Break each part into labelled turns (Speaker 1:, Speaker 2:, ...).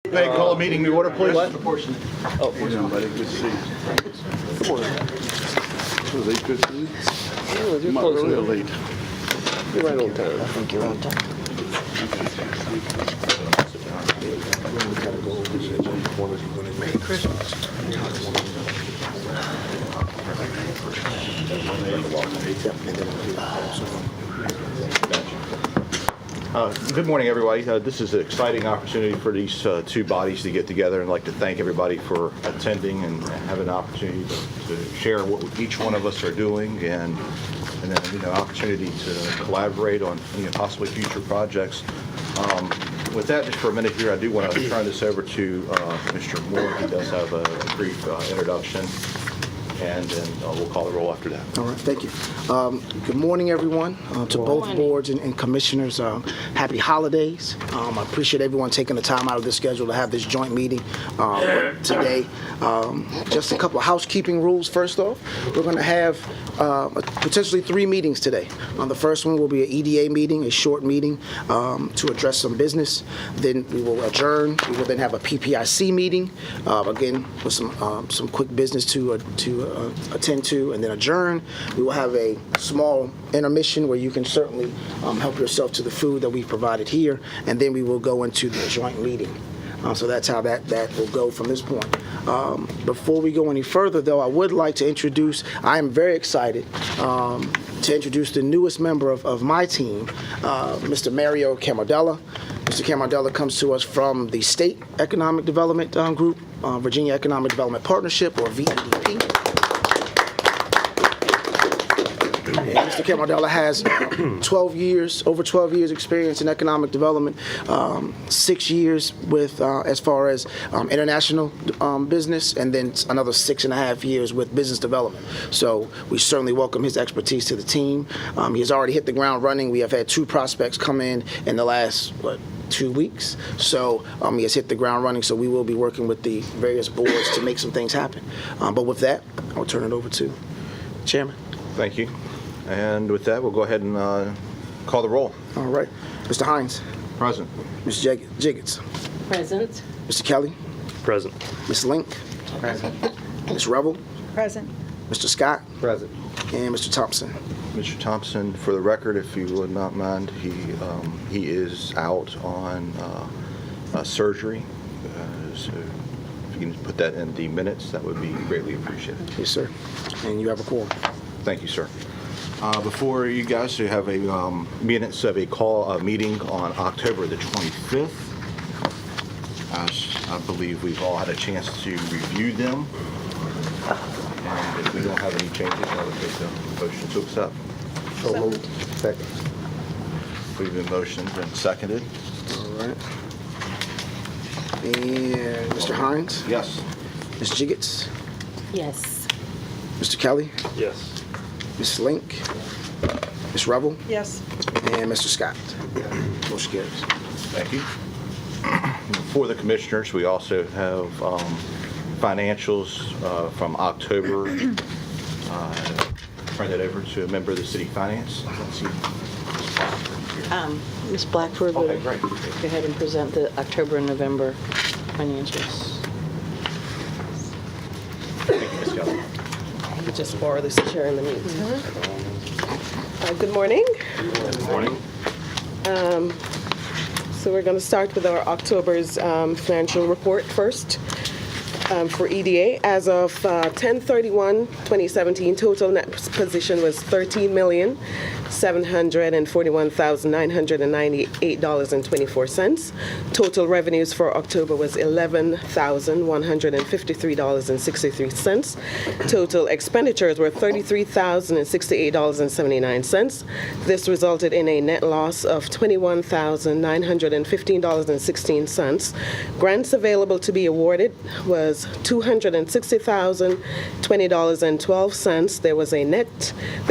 Speaker 1: May I call a meeting to order, please?
Speaker 2: What?
Speaker 1: Oh, buddy, good to see you. Was 8:15?
Speaker 2: You're
Speaker 1: Might
Speaker 2: close
Speaker 1: be
Speaker 2: enough.
Speaker 1: late.
Speaker 2: You're right on time.
Speaker 3: I think you're on time.
Speaker 2: Merry Christmas.
Speaker 1: Good morning, everybody. This is an exciting opportunity for these two bodies to get together, and I'd like to thank everybody for attending and having an opportunity to share what each one of us are doing, and then opportunity to collaborate on possibly future projects. With that, just for a minute here, I do want to turn this over to Mr. Moore. He does have a brief introduction, and then we'll call the roll after that.
Speaker 3: All right, thank you. Good morning, everyone, to both boards and commissioners. Happy holidays. I appreciate everyone taking the time out of their schedule to have this joint meeting today. Just a couple of housekeeping rules. First off, we're going to have potentially 3 meetings today. The first one will be an EDA meeting, a short meeting to address some business. Then we will adjourn. We will then have a PPIC meeting, again, with some quick business to attend to, and then adjourn. We will have a small intermission where you can certainly help yourself to the food that we've provided here, and then we will go into the joint meeting. So that's how that will go from this point. Before we go any further, though, I would like to introduce, I am very excited to introduce the newest member of my team, Mr. Mario Camardella. Mr. Camardella comes to us from the State Economic Development Group, Virginia Economic Development Partnership, or VEDP. And Mr. Camardella has over 12 years experience in economic development, 6 years with as far as international business, and then another 6.5 years with business development. So we certainly welcome his expertise to the team. He has already hit the ground running. We have had 2 prospects come in the last, 2 weeks. So he has hit the ground running, so we will be working with the various boards to make some things happen. But with that, I'll turn it over to Chairman.
Speaker 1: Thank you. And with that, we'll go ahead and call the roll.
Speaker 3: All right. Mr. Hines.
Speaker 1: Present.
Speaker 3: Ms. Jiggets.
Speaker 4: Present.
Speaker 3: Mr. Kelly.
Speaker 2: Present.
Speaker 3: Ms. Link.
Speaker 4: Present.
Speaker 3: Ms. Revel.
Speaker 4: Present.
Speaker 3: Mr. Scott.
Speaker 2: Present.
Speaker 3: And Mr. Thompson.
Speaker 1: Mr. Thompson, for the record, if you would not mind, he is out on surgery. So if you can put that in the minutes, that would be greatly appreciated.
Speaker 3: Yes, sir. And you have a quorum.
Speaker 1: Thank you, sir. Before you guys, you have a minutes of a meeting on October the 25th. I believe we've all had a chance to review them. And if we don't have any changes, I would take the motion to accept.
Speaker 2: So moved. Second.
Speaker 1: We've been motioned and seconded.
Speaker 3: All right. And Mr. Hines.
Speaker 1: Yes.
Speaker 3: Ms. Jiggets.
Speaker 4: Yes.
Speaker 3: Mr. Kelly.
Speaker 2: Yes.
Speaker 3: Ms. Link. Ms. Revel.
Speaker 4: Yes.
Speaker 3: And Mr. Scott. Motion carries.
Speaker 1: Thank you. For the commissioners, we also have financials from October printed over to a member of the city finance. Let's see.
Speaker 5: Ms. Blackford will
Speaker 1: Okay, great.
Speaker 5: go ahead and present the October and November financials.
Speaker 1: Thank you, Ms. Kelly.
Speaker 6: I could just borrow this chair in the meantime. Good morning.
Speaker 1: Good morning.
Speaker 6: So we're going to start with our October's financial report first. For EDA, as of 10/31/2017, total net position was $13,741,998.24. Total revenues for October was $11,153.63. Total expenditures were $33,068.79. This resulted in a net loss of $21,915.16. Grants available to be awarded was $260,020.12. There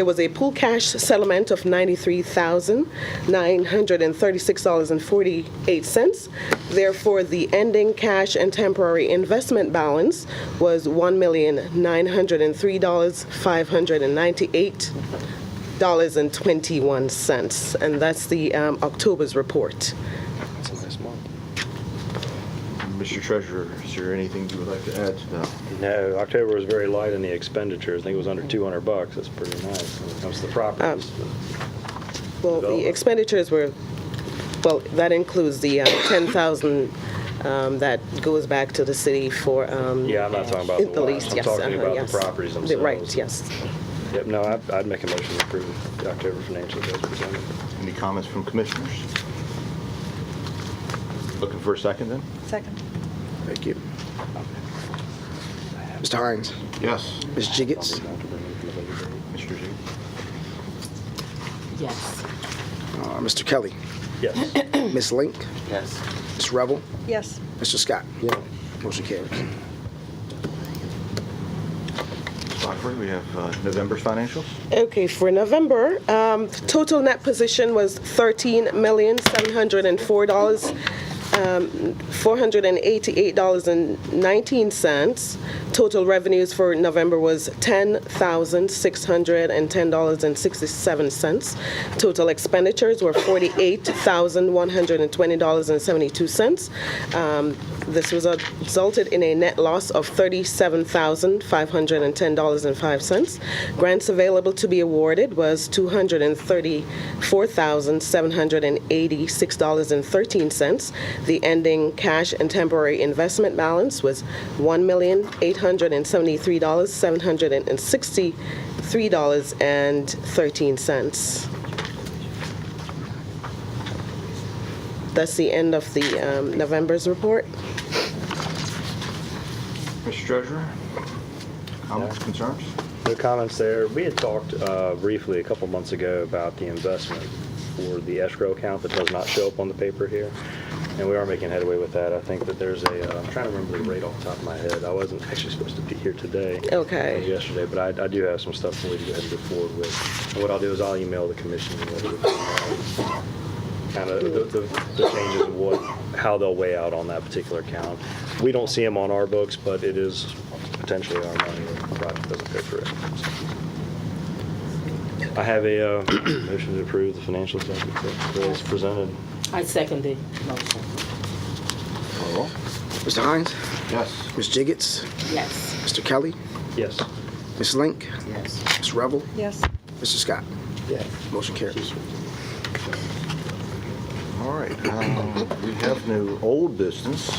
Speaker 6: was a pool cash settlement of $93,936.48. Therefore, the ending cash and temporary investment balance was $1,903,598.21, and that's the October's report.
Speaker 1: Mr. Mr. Treasurer, is there anything you would like to add to that?
Speaker 2: No, October was very light in the expenditures. I think it was under $200. That's pretty nice when it comes to the properties.
Speaker 6: Well, the
Speaker 2: Development.
Speaker 6: expenditures were, well, that includes the 10,000 that goes back to the city for.
Speaker 2: Yeah, I'm not talking about the
Speaker 6: the lease,
Speaker 2: lots. I'm
Speaker 6: yes.
Speaker 2: talking about
Speaker 6: yes.
Speaker 2: the properties themselves.
Speaker 6: Right, yes.
Speaker 2: Yep, no, I'd make a motion to approve the October financials as presented.
Speaker 1: Any comments from commissioners? Looking for a second then?
Speaker 4: Second.
Speaker 3: Thank you. Mr. Hines,
Speaker 1: Yes.
Speaker 3: Ms. Jiggets,
Speaker 1: Mr. Z?
Speaker 4: Yes.
Speaker 3: Mr. Kelly,
Speaker 2: Yes.
Speaker 3: Ms. Link,
Speaker 5: Yes.
Speaker 3: Ms. Revel,
Speaker 4: Yes.
Speaker 3: Mr. Scott.
Speaker 2: Yeah.
Speaker 3: Motion carries.
Speaker 1: Stockford, we have November's financials.
Speaker 6: Okay, for November, total net position was $13,704,488.19. Total revenues for November was $10,610.67. Total expenditures were $48,120.72. This resulted in a net loss of $37,510.05. Grants available to be awarded was $234,786.13. The ending cash and temporary investment balance was $1,873,763.13. That's the end of the November's report.
Speaker 1: Mr. Treasurer, comments, concerns?
Speaker 2: No comments there. We had talked briefly a couple months ago about the investment for the escrow account that does not show up on the paper here. And we are making headway with that. I think that there's I'm trying to remember the rate off the top of my head. I wasn't actually supposed to be here today.
Speaker 6: Okay.
Speaker 2: It was yesterday, but I do have some stuff for you to go ahead and go forward with. And what I'll do is I'll email the commission kind of the changes of how they'll weigh out on that particular account. We don't see them on our books, but it is potentially our money if the project doesn't go through. I have a motion to approve the financial statement as presented.
Speaker 4: I second the motion.
Speaker 1: Call roll.
Speaker 3: Mr. Hines,
Speaker 1: Yes.
Speaker 3: Ms. Jiggets,
Speaker 4: Yes.
Speaker 3: Mr. Kelly,
Speaker 2: Yes.
Speaker 3: Ms. Link,
Speaker 4: Yes.
Speaker 3: Ms. Revel,
Speaker 4: Yes.
Speaker 3: Mr. Scott.
Speaker 2: Yeah.
Speaker 3: Motion carries.
Speaker 1: All right, we have no old business.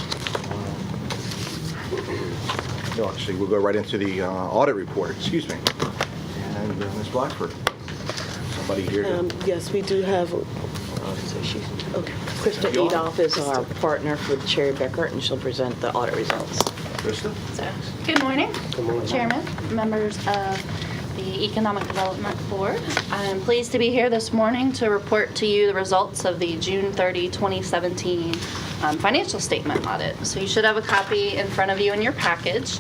Speaker 1: No, actually, we'll go right into the audit report, excuse me. And Ms. Blackford, somebody here to...
Speaker 5: Yes, we do have, okay. Krista
Speaker 1: You are?
Speaker 5: Edoff is our partner with Cherry Becker, and she'll present the audit results.
Speaker 1: Krista?
Speaker 7: Good morning, Chairman, members of the Economic Development Board. I'm pleased to be here this morning to report to you the results of the June 30, 2017 financial statement audit. So you should have a copy in front of you in your package.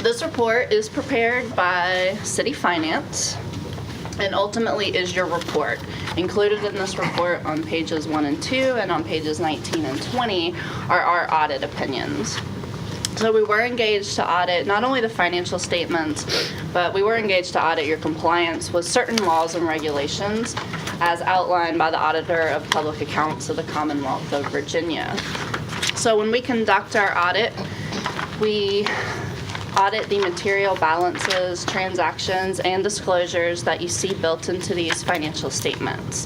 Speaker 7: This report is prepared by City Finance and ultimately is your report. Included in this report on pages 1 and 2 and on pages 19 and 20 are our audit opinions. So we were engaged to audit not only the financial statements, but we were engaged to audit your compliance with certain laws and regulations as outlined by the Auditor of Public Accounts of the Commonwealth of Virginia. So when we conduct our audit, we audit the material balances, transactions, and disclosures that you see built into these financial statements.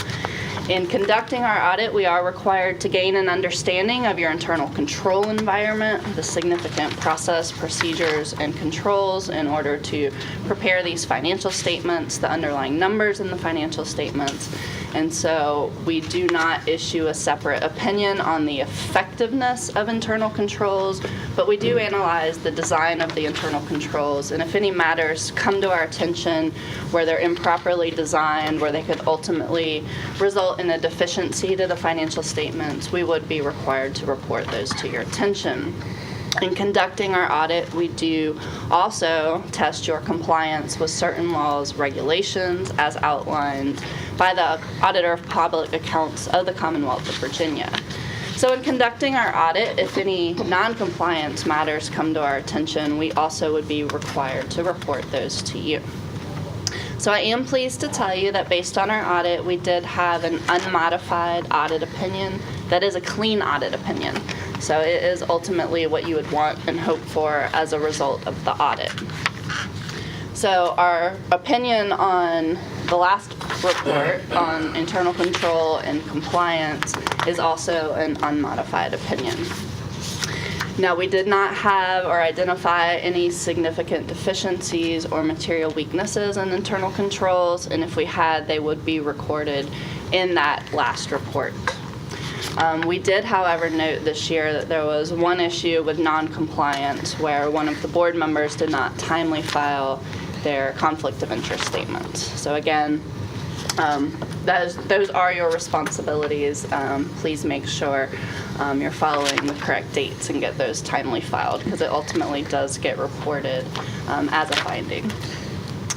Speaker 7: In conducting our audit, we are required to gain an understanding of your internal control environment, the significant process, procedures, and controls in order to prepare these financial statements, the underlying numbers in the financial statements. And so we do not issue a separate opinion on the effectiveness of internal controls, but we do analyze the design of the internal controls. And if any matters come to our attention where they're improperly designed, where they could ultimately result in a deficiency to the financial statements, we would be required to report those to your attention. In conducting our audit, we do also test your compliance with certain laws, regulations, as outlined by the Auditor of Public Accounts of the Commonwealth of Virginia. So in conducting our audit, if any non-compliance matters come to our attention, we also would be required to report those to you. So I am pleased to tell you that based on our audit, we did have an unmodified audit opinion that is a clean audit opinion. So it is ultimately what you would want and hope for as a result of the audit. So our opinion on the last report on internal control and compliance is also an unmodified opinion. Now, we did not have or identify any significant deficiencies or material weaknesses in internal controls, and if we had, they would be recorded in that last report. We did, however, note this year that there was one issue with non-compliance where one of the board members did not timely file their conflict of interest statement. So again, those are your responsibilities. Please make sure you're following the correct dates and get those timely filed, because it ultimately does get reported as a finding.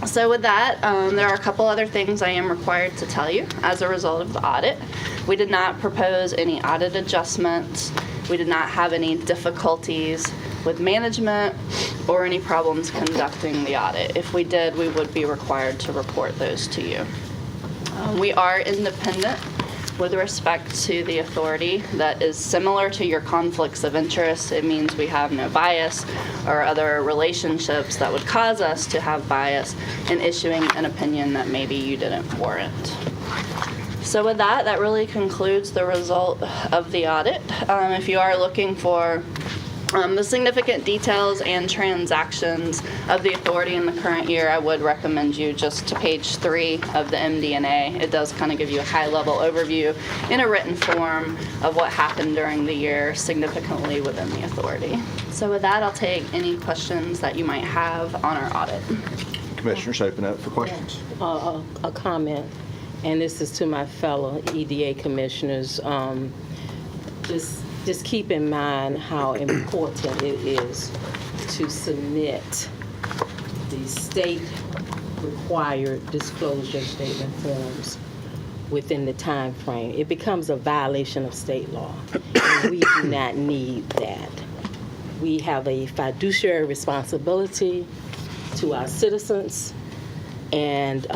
Speaker 7: So with that, there are a couple other things I am required to tell you as a result of the audit. We did not propose any audit adjustments. We did not have any difficulties with management or any problems conducting the audit. If we did, we would be required to report those to you. We are independent with respect to the authority. That is similar to your conflicts of interest. It means we have no bias or other relationships that would cause us to have bias in issuing an opinion that maybe you didn't warrant. So with that, that really concludes the result of the audit. If you are looking for the significant details and transactions of the authority in the current year, I would recommend you just to page 3 of the MD&A. It does kind of give you a high-level overview in a written form of what happened during the year significantly within the authority. So with that, I'll take any questions that you might have on our audit.
Speaker 1: Commissioners, open up for questions.
Speaker 4: A comment, and this is to my fellow EDA commissioners. Just keep in mind how important it is to submit the state required disclosure statement forms within the time frame. It becomes a violation of state law, and we do not need that. We have a fiduciary responsibility to our citizens, and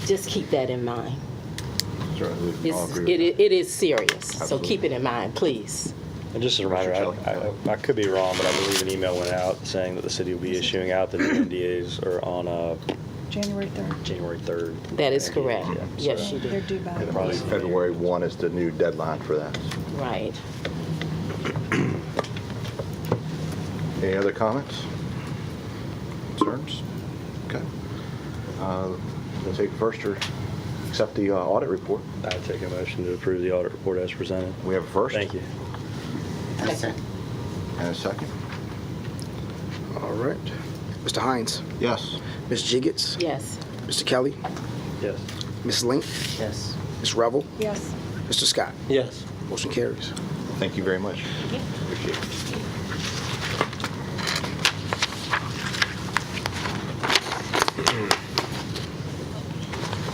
Speaker 4: just keep that in mind.
Speaker 1: Sure, we all agree with
Speaker 4: It is serious, so
Speaker 1: Absolutely.
Speaker 4: keep it in mind, please.
Speaker 2: And just as a reminder,
Speaker 1: Mr.
Speaker 2: I could be wrong, but I believe an email went out saying that the city will be issuing out the new NDAs or on
Speaker 8: January 3rd.
Speaker 2: January 3rd.
Speaker 4: That is correct.
Speaker 2: Yeah,
Speaker 4: Yes,
Speaker 2: so-
Speaker 4: you
Speaker 8: They're
Speaker 4: do.
Speaker 8: due by.
Speaker 1: that. Probably February 1 is the new deadline for that.
Speaker 4: Right.
Speaker 1: Any other comments? Concerns? Okay. We'll take first or accept the audit report.
Speaker 2: I take a motion to approve the audit report as presented.
Speaker 1: We have a first.
Speaker 2: Thank you.
Speaker 1: And a second.
Speaker 3: All right. Mr. Hines,
Speaker 1: Yes.
Speaker 3: Ms. Jiggets,
Speaker 4: Yes.
Speaker 3: Mr. Kelly,
Speaker 2: Yes.
Speaker 3: Ms. Link,
Speaker 4: Yes.
Speaker 3: Ms. Revel,
Speaker 8: Yes.
Speaker 3: Mr. Scott.
Speaker 2: Yes.
Speaker 3: Motion carries.
Speaker 1: Thank you very much. Appreciate it.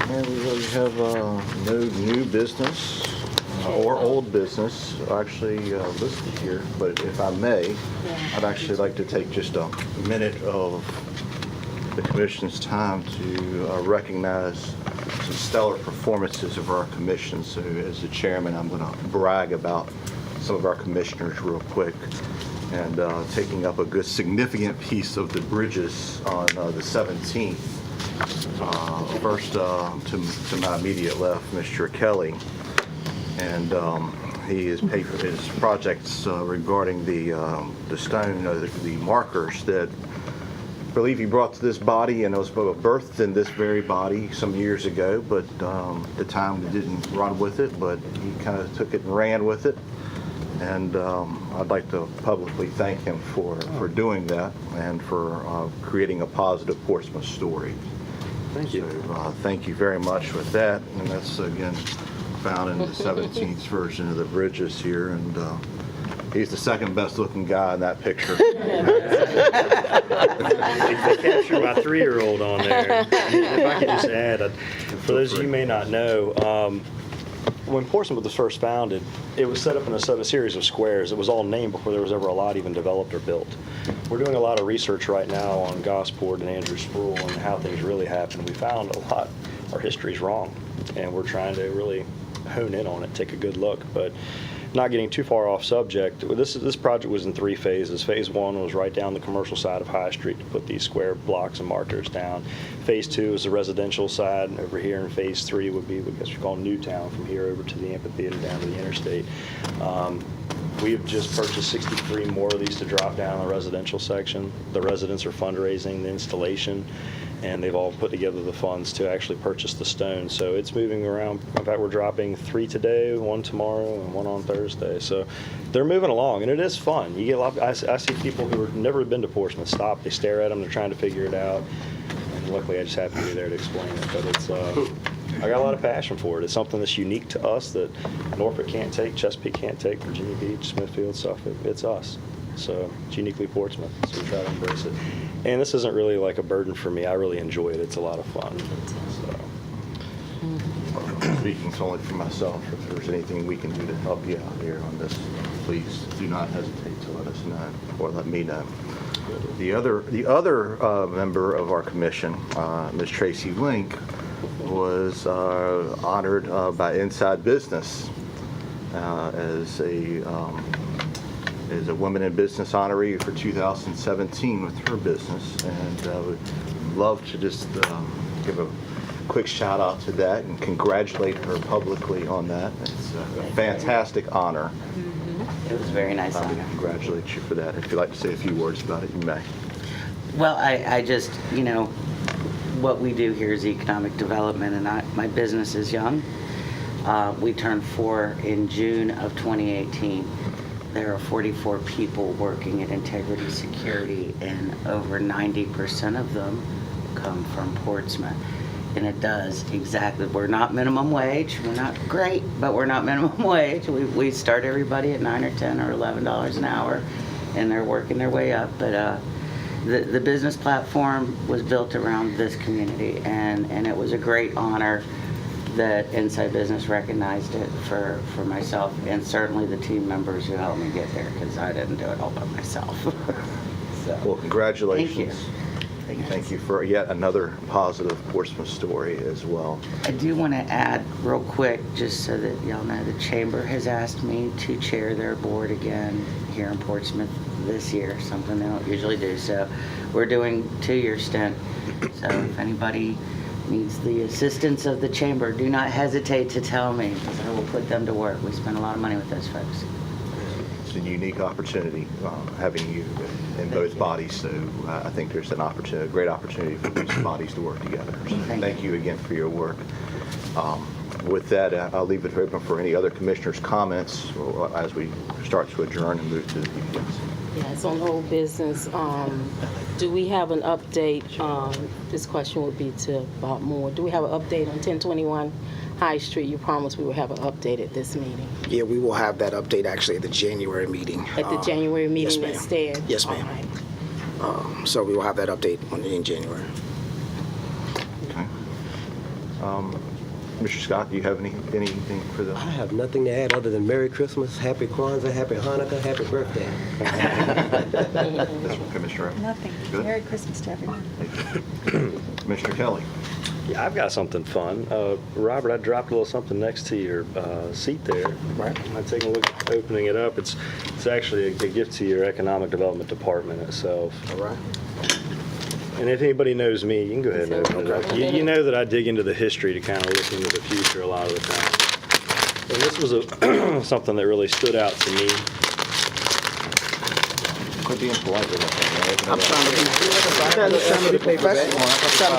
Speaker 1: And we really have no new business or old business actually listed here, but if I may, I'd actually like to take just a minute of the commission's time to recognize some stellar performances of our commission. So as the chairman, I'm going to brag about some of our commissioners real quick, and taking up a good significant piece of the bridges on the 17th. First, to my immediate left, Mr. Kelly, and he has paid for his projects regarding the stone, the markers that I believe he brought to this body, and it was birthed in this very body some years ago, but at the time we didn't run with it, but he kind of took it and ran with it. And I'd like to publicly thank him for doing that and for creating a positive Portsmouth story.
Speaker 2: Thank you.
Speaker 1: So, thank you very much with that. And that's, again, found in the 17th version of the bridges here. And he's the second best looking guy in that picture.
Speaker 2: They captured my 3-year-old on there. If I could just add, for those of you who may not know, when Portsmouth was first founded, it was set up in a series of squares. It was all named before there was ever a lot even developed or built. We're doing a lot of research right now on Gosport and Andrew Sproul and how things really happened. We found a lot, our history's wrong, and we're trying to really hone in on it, take a good look. But not getting too far off subject, this project was in 3 phases. Phase 1 was right down the commercial side of High Street to put these square blocks and markers down. Phase 2 is the residential side over here, and Phase 3 would be what I guess we call Newtown, from here over to the amphitheater down to the interstate. We have just purchased 63 more of these to drop down in the residential section. The residents are fundraising the installation, and they've all put together the funds to actually purchase the stone. So it's moving around. In fact, we're dropping 3 today, 1 tomorrow, and 1 on Thursday. So they're moving along, and it is fun. You get a lot. I see people who have never been to Portsmouth stop. They stare at them. They're trying to figure it out. And luckily, I just happen to be there to explain it. But it's. I got a lot of passion for it. It's something that's unique to us that Norfolk can't take, Chesapeake can't take, Virginia Beach, Smithfield, Suffolk. It's us. So it's uniquely Portsmouth, so we try to embrace it. And this isn't really like a burden for me. I really enjoy it. It's a lot of fun. So.
Speaker 1: Speaking solely for myself, if there's anything we can do to help you out here on this, please do not hesitate to let us know or let me know. The other member of our commission, Ms. Tracy Link, was honored by Inside Business as a Women in Business honoree for 2017 with her business, and would love to just give a quick shout out to that and congratulate her publicly on that. It's a fantastic honor.
Speaker 8: It was very nice
Speaker 1: I
Speaker 8: honor.
Speaker 1: congratulate you for that. If you'd like to say a few words about it, you may.
Speaker 8: Well, I just, what we do here is economic development, and my business is young. We turned 4 in June of 2018. There are 44 people working at Integrity Security, and over 90% of them come from Portsmouth. And it does exactly, we're not minimum wage, we're not great, but we're not minimum wage. We start everybody at $9 or $10 or $11 an hour, and they're working their way up. But the business platform was built around this community, and it was a great honor that Inside Business recognized it for myself, and certainly the team members who helped me get there, because I didn't do it all by myself. So,
Speaker 1: Well, congratulations.
Speaker 8: Thank you.
Speaker 1: Thank you for yet another positive Portsmouth story as well.
Speaker 8: I do want to add real quick, just so that y'all know, the Chamber has asked me to chair their board again here in Portsmouth this year, something they don't usually do. So we're doing a 2-year stint. So if anybody needs the assistance of the Chamber, do not hesitate to tell me, because I will put them to work. We spend a lot of money with those folks.
Speaker 1: It's a unique opportunity having you in both bodies, so I think there's an opportunity, a great opportunity for these bodies to work together. So thank you again for your work. With that, I'll leave it open for any other commissioners' comments as we start to adjourn and move to the meetings.
Speaker 4: Yes, on old business, do we have an update? This question would be to Bob Moore. Do we have an update on 1021 High Street? You promised we would have an update at this meeting.
Speaker 3: Yeah, we will have that update actually at the January meeting.
Speaker 4: At the January meeting
Speaker 3: yes, ma'am.
Speaker 4: instead?
Speaker 3: Yes, ma'am.
Speaker 4: All right.
Speaker 3: So we will have that update in January.
Speaker 1: Okay. Mr. Scott, do you have anything for the?
Speaker 9: I have nothing to add other than Merry Christmas, Happy Kwanzaa, Happy Hanukkah, Happy birthday.
Speaker 1: That's Commissioner.
Speaker 10: Nothing.
Speaker 1: Good.
Speaker 10: Merry Christmas to everyone.
Speaker 1: Mr. Kelly.
Speaker 2: Yeah, I've got something fun. Robert, I dropped a little something next to your seat there.
Speaker 3: Right.
Speaker 2: I'm taking a look at opening it up. It's actually a gift to your Economic Development Department itself.
Speaker 3: All right.
Speaker 2: And if anybody knows me, you can go ahead and open it up. You know that I dig into the history to kind of look into the future a lot of the time. And this was something that really stood out to me.
Speaker 1: Quit being polite with that.
Speaker 3: I'm trying to be professional. I'm trying to be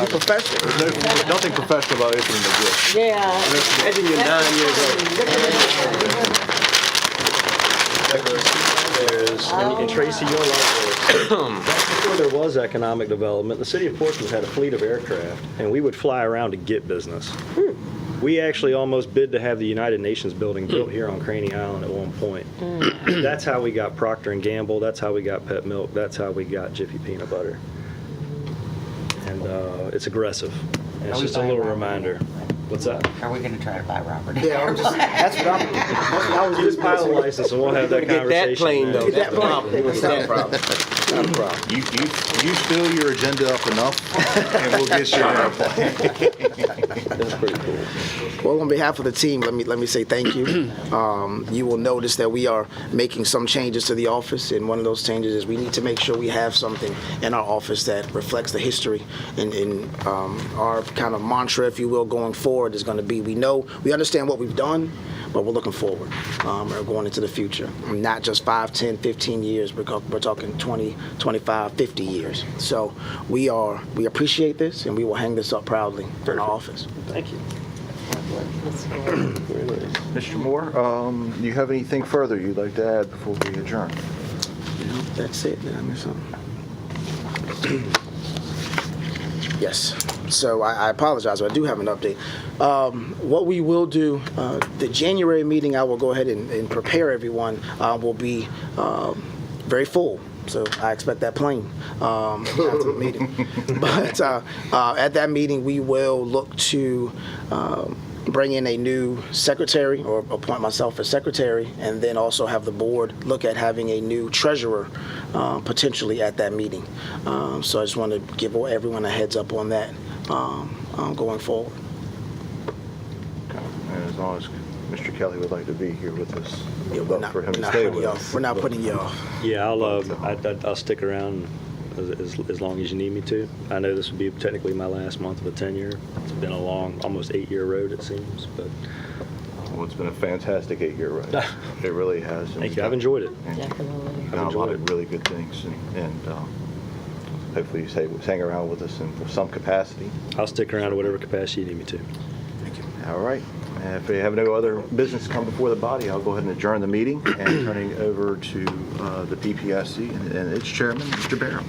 Speaker 3: professional.
Speaker 1: There's nothing professional about opening the gift.
Speaker 4: Yeah.
Speaker 9: Imagine you're 9 years old.
Speaker 2: And Tracy, you'll love this. Before there was economic development, the city of Portsmouth had a fleet of aircraft, and we would fly around to get business. We actually almost bid to have the United Nations building built here on Craney Island at one point. That's how we got Procter & Gamble. That's how we got Pet Milk. That's how we got Jiffy Peanut Butter. And it's aggressive. And it's just a little reminder. What's that?
Speaker 8: Are we gonna try to buy Robert?
Speaker 3: Yeah, that's what I was
Speaker 2: Get his pilot license and we'll have that
Speaker 9: Get
Speaker 2: conversation.
Speaker 9: that plane, though.
Speaker 2: man.
Speaker 9: That's the problem.
Speaker 3: It's not a problem. Not a problem.
Speaker 1: You fill your agenda up enough, and we'll get you an airplane.
Speaker 9: That's pretty cool.
Speaker 3: Well, on behalf of the team, let me say thank you. You will notice that we are making some changes to the office, and one of those changes is we need to make sure we have something in our office that reflects the history. And our kind of mantra, if you will, going forward is going to be: we understand what we've done, but we're looking forward. We're going into the future, not just 5, 10, 15 years. We're talking 20, 25, 50 years. So we appreciate this, and we will hang this up proudly in our office.
Speaker 2: Thank you.
Speaker 1: Mr. Moore, do you have anything further you'd like to add before we adjourn?
Speaker 3: That's it. Did I miss something? Yes. So I apologize, but I do have an update. What we will do, the January meeting, I will go ahead and prepare everyone, will be very full. So I expect that plane after the meeting. But at that meeting, we will look to bring in a new secretary, or appoint myself as secretary, and then also have the board look at having a new treasurer potentially at that meeting. So I just want to give everyone a heads up on that going forward.
Speaker 1: And as long as Mr. Kelly would like to be here with us,
Speaker 3: Yeah,
Speaker 1: we'd love for him to stay with us.
Speaker 3: We're not putting you off.
Speaker 2: Yeah, I'll stick around as long as you need me to. I know this would be technically my last month of a tenure. It's been a long, almost 8-year road, it seems, but
Speaker 1: Well, it's been a fantastic 8-year ride. It really has.
Speaker 2: thank you. I've enjoyed it.
Speaker 4: Definitely.
Speaker 1: We've done a lot of really good things, and hopefully you hang around with us in some capacity.
Speaker 2: I'll stick around in whatever capacity you need me to.
Speaker 1: All right. If we have no other business come before the body, I'll go ahead and adjourn the meeting and turning over to the PPSC and its chairman, Mr. Barham.